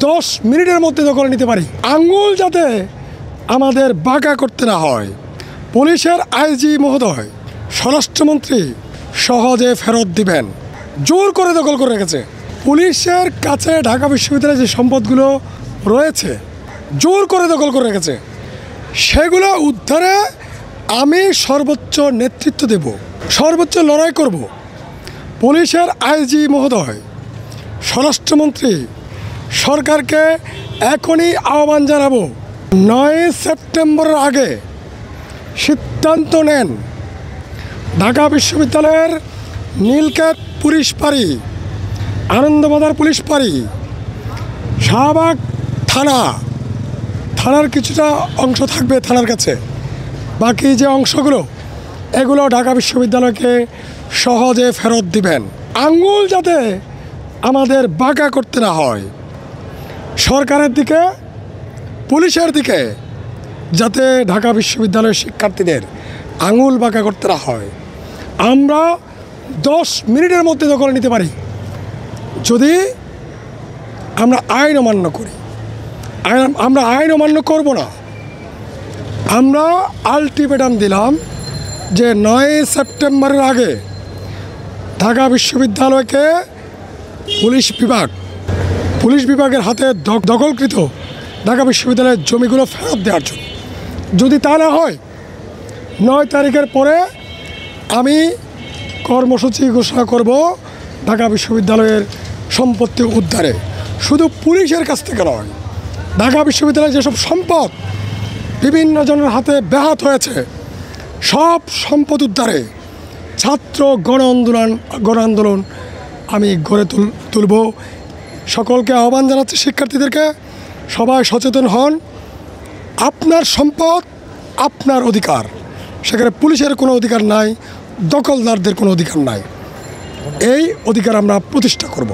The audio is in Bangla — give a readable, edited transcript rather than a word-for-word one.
10 মিনিটের মধ্যে দখলে নিতে পারি। আঙ্গুল যাতে আমাদের বাঁকা করতে না হয়। পুলিশের আইজি মহোদয়, স্বরাষ্ট্রমন্ত্রী সহজে ফেরত দিবেন। জোর করে দখল করে রেখেছে। পুলিশের কাছে ঢাকা বিশ্ববিদ্যালয়ের যে সম্পদগুলো রয়েছে জোর করে দখল করে রেখেছে, সেগুলো উদ্ধারে আমি সর্বোচ্চ নেতৃত্ব দেব, সর্বোচ্চ লড়াই করব। পুলিশের আইজি মহোদয়, স্বরাষ্ট্রমন্ত্রী সরকারকে এখনই আহ্বান জানাবো, 9 সেপ্টেম্বরের আগে সিদ্ধান্ত নেন। ঢাকা বিশ্ববিদ্যালয়ের নীলক্ষেত পুলিশ ফাঁড়ি, আনন্দবাজার পুলিশ ফাঁড়ি, শাহবাগ থানার কিছুটা অংশ থাকবে থানার কাছে, বাকি যে অংশগুলো এগুলো ঢাকা বিশ্ববিদ্যালয়কে সহজে ফেরত দিবেন। আঙ্গুল যাতে আমাদের বাঁকা করতে না হয়, সরকারের দিকে পুলিশের দিকে যাতে ঢাকা বিশ্ববিদ্যালয়ের শিক্ষার্থীদের আঙুল বাঁকা করতে না হয়। আমরা 10 মিনিটের মধ্যে দখলে নিতে পারি যদি আমরা আইন অমান্য করি। আমরা আইন অমান্য করব না। আমরা আলটিমেটাম দিলাম যে 9 সেপ্টেম্বরের আগে ঢাকা বিশ্ববিদ্যালয়কে পুলিশ বিভাগের হাতে দখলকৃত ঢাকা বিশ্ববিদ্যালয়ের জমিগুলো ফেরত দেওয়ার জন্য। যদি তা না হয় 9 তারিখের পরে আমি কর্মসূচি ঘোষণা করব ঢাকা বিশ্ববিদ্যালয়ের সম্পত্তি উদ্ধারে। শুধু পুলিশের কাছ থেকে নয়, ঢাকা বিশ্ববিদ্যালয়ের যেসব সম্পদ বিভিন্ন জনের হাতে ব্যাহত হয়েছে সব সম্পদ উদ্ধারে ছাত্র গণ আন্দোলন আমি গড়ে তুলব। সকলকে আহ্বান জানাচ্ছি, শিক্ষার্থীদেরকে সবাই সচেতন হন। আপনার সম্পদ আপনার অধিকার, সেখানে পুলিশের কোনো অধিকার নাই, দখলদারদের কোনো অধিকার নাই। এই অধিকার আমরা প্রতিষ্ঠা করব।